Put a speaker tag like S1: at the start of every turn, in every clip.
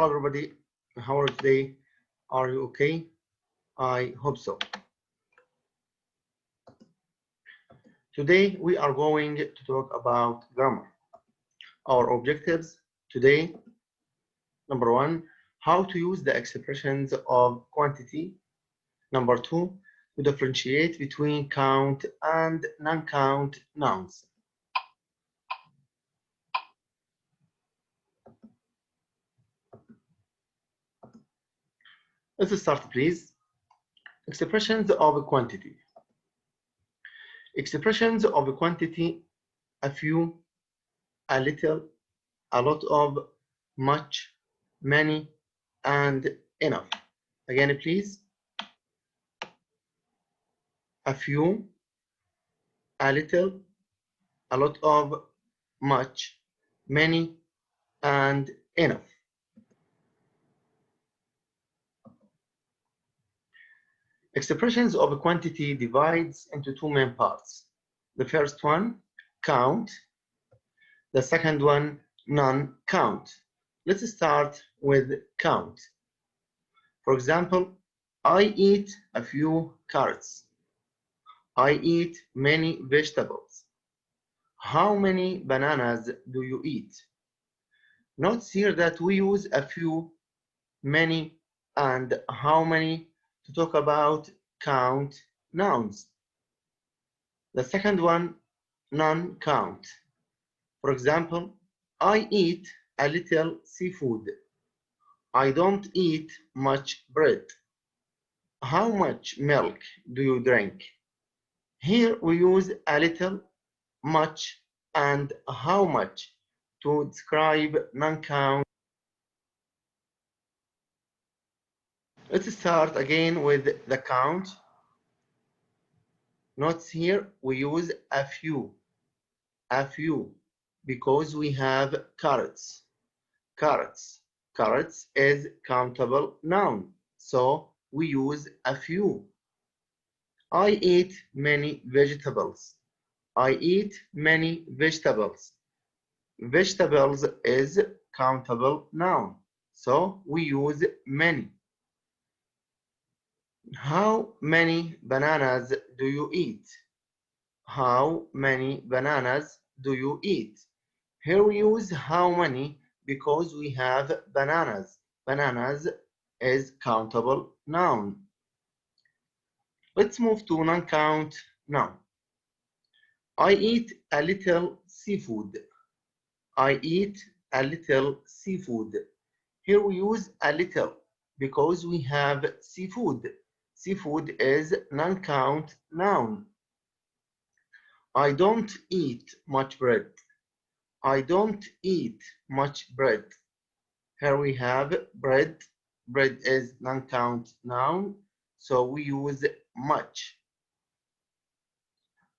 S1: everybody, how are you today? Are you okay? I hope so. Today we are going to talk about grammar. Our objectives today, number one, how to use the expressions of quantity. Number two, to differentiate between count and non-count nouns. Let's start, please. Expressions of quantity. Expressions of quantity: a few, a little, a lot of, much, many, and enough. Again, please. A few, a little, a lot of, much, many, and enough. Expressions of quantity divides into two main parts. The first one, count. The second one, non-count. Let's start with count. For example, I eat a few carrots. I eat many vegetables. How many bananas do you eat? Notice here that we use a few, many, and how many to talk about count nouns. The second one, non-count. For example, I eat a little seafood. I don't eat much bread. How much milk do you drink? Here we use a little, much, and how much to describe non-count. Let's start again with the count. Notice here we use a few, because we have carrots. Carrots is countable noun, so we use a few. I eat many vegetables. I eat many vegetables. Vegetables is countable noun, so we use many. How many bananas do you eat? How many bananas do you eat? Here we use how many because we have bananas. Bananas is countable noun. Let's move to non-count noun. I eat a little seafood. I eat a little seafood. Here we use a little because we have seafood. Seafood is non-count noun. I don't eat much bread. I don't eat much bread. Here we have bread. Bread is non-count noun, so we use much.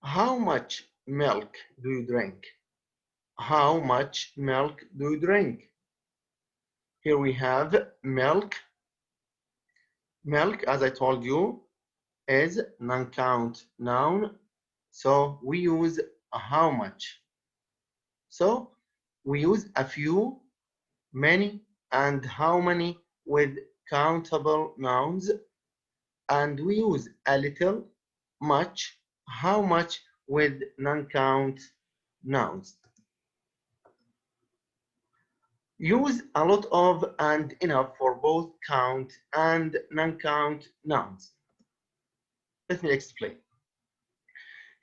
S1: How much milk do you drink? How much milk do you drink? Here we have milk. Milk, as I told you, is non-count noun, so we use how much. So we use a few, many, and how many with countable nouns, and we use a little, much, how much with non-count nouns. Use a lot of and enough for both count and non-count nouns. Let me explain.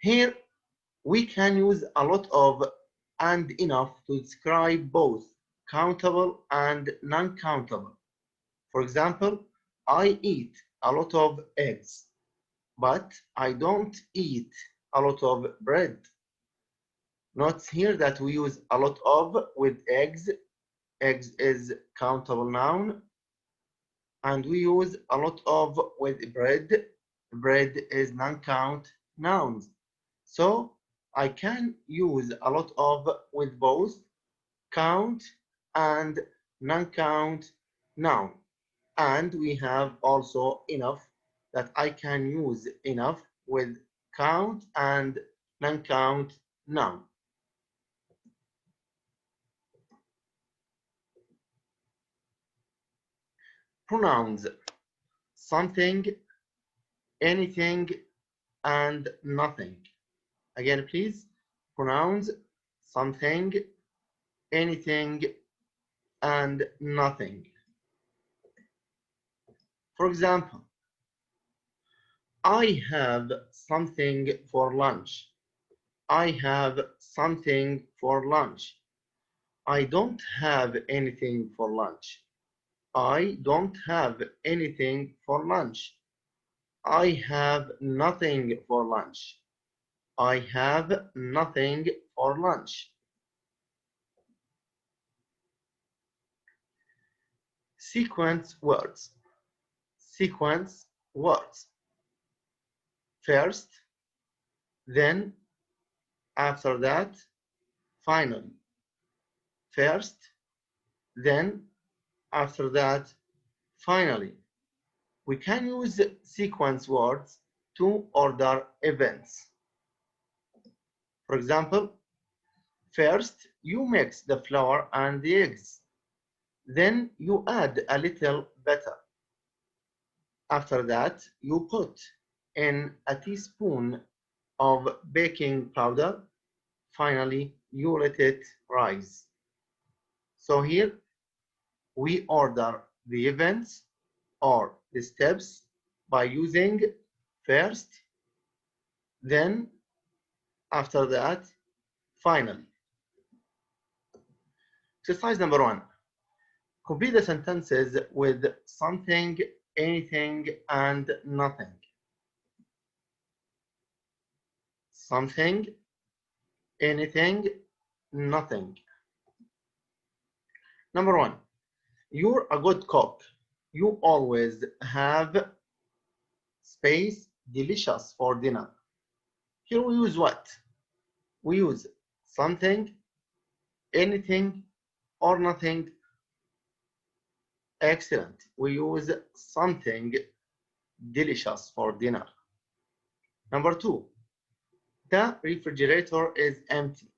S1: Here we can use a lot of and enough to describe both countable and non-countable. For example, I eat a lot of eggs, but I don't eat a lot of bread. Notice here that we use a lot of with eggs. Eggs is countable noun. And we use a lot of with bread. Bread is non-count nouns. So I can use a lot of with both count and non-count noun. And we have also enough, that I can use enough with count and non-count noun. Pronouns: something, anything, and nothing. Again, please. Pronouns: something, anything, and nothing. For example, I have something for lunch. I have something for lunch. I don't have anything for lunch. I don't have anything for lunch. I have nothing for lunch. I have nothing for lunch. Sequence words. Sequence words. First, then, after that, finally. First, then, after that, finally. We can use sequence words to order events. For example, first you mix the flour and the eggs. Then you add a little butter. After that, you put in a teaspoon of baking powder. Finally, you let it rise. So here we order the events or the steps by using first, then, after that, finally. Exercise number 1. Complete the sentences with something, anything, and nothing. Something, anything, nothing. Number 1. You're a good cook. You always have space delicious for dinner. Here we use what? We use something, anything, or nothing. Excellent. We use something delicious for dinner. Number 2. The refrigerator is empty.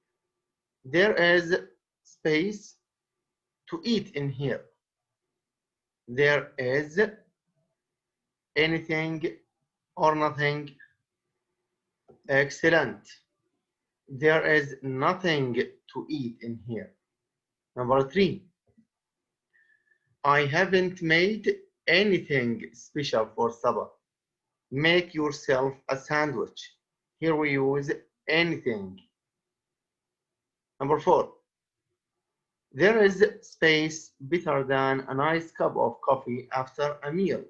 S1: There is space to eat in here. There is anything or nothing. Excellent. There is nothing to eat in here. Number 3. I haven't made anything special for supper. Make yourself a sandwich. Here we use anything. Number 4. There is space better than a nice cup of coffee after a meal.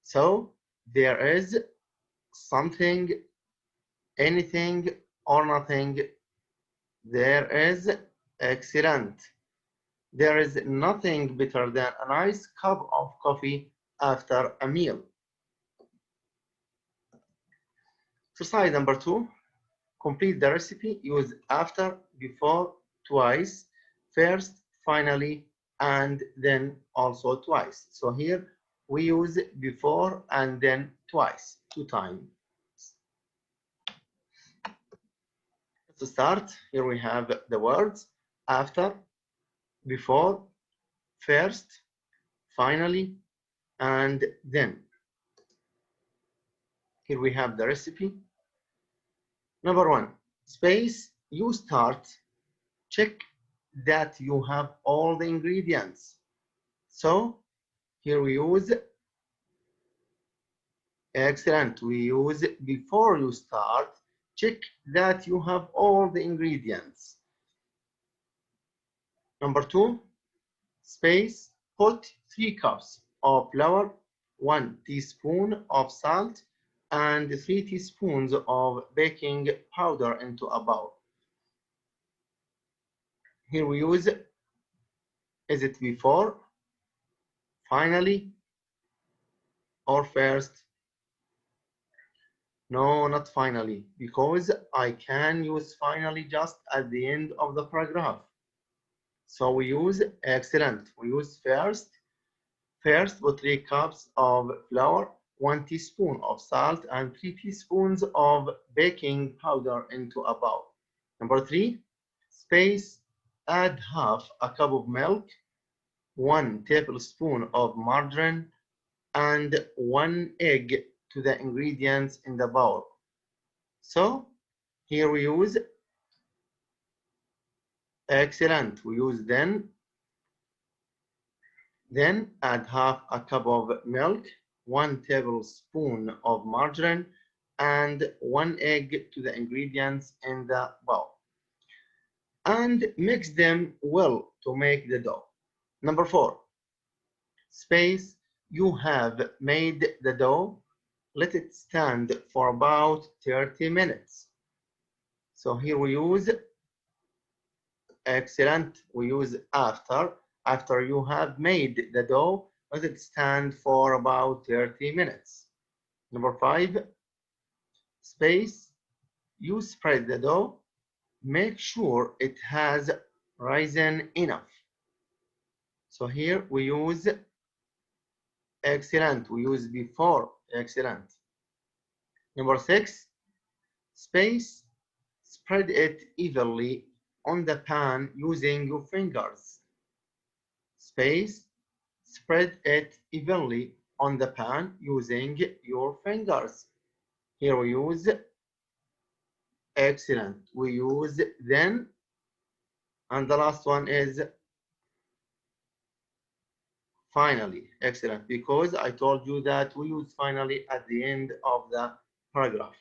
S1: So there is something, anything, or nothing. There is excellent. There is nothing better than a nice cup of coffee after a meal. Exercise number 2. Complete the recipe. Use after, before, twice, first, finally, and then also twice. So here we use before and then twice, 2 times. To start, here we have the words after, before, first, finally, and then. Here we have the recipe. Number 1, space, you start, check that you have all the ingredients. So here we use, excellent, we use before you start, check that you have all the ingredients. Number 2, space, put 3 cups of flour, 1 teaspoon of salt, and 3 teaspoons of baking powder into a bowl. Here we use, is it before, finally, or first? No, not finally, because I can use finally just at the end of the paragraph. So we use, excellent, we use first. First, put 3 cups of flour, 1 teaspoon of salt, and 3 teaspoons of baking powder into a bowl. Number 3, space, add half a cup of milk, 1 tablespoon of margarine, and 1 egg to the ingredients in the bowl. So here we use excellent. We use then add half a cup of milk, 1 tablespoon of margarine, and 1 egg to the ingredients in the bowl. And mix them well to make the dough. Number 4, space. You have made the dough. Let it stand for about 30 minutes. So here we use excellent. We use after. After you have made the dough, let it stand for about 30 minutes. Number 5, space. You spread the dough. Make sure it has risen enough. So here we use excellent. We use before excellent. Number 6, space. Spread it evenly on the pan using your fingers. Space. Spread it evenly on the pan using your fingers. Here we use excellent. We use then, and the last one is finally. Excellent, because I told you that we use finally at the end of the paragraph.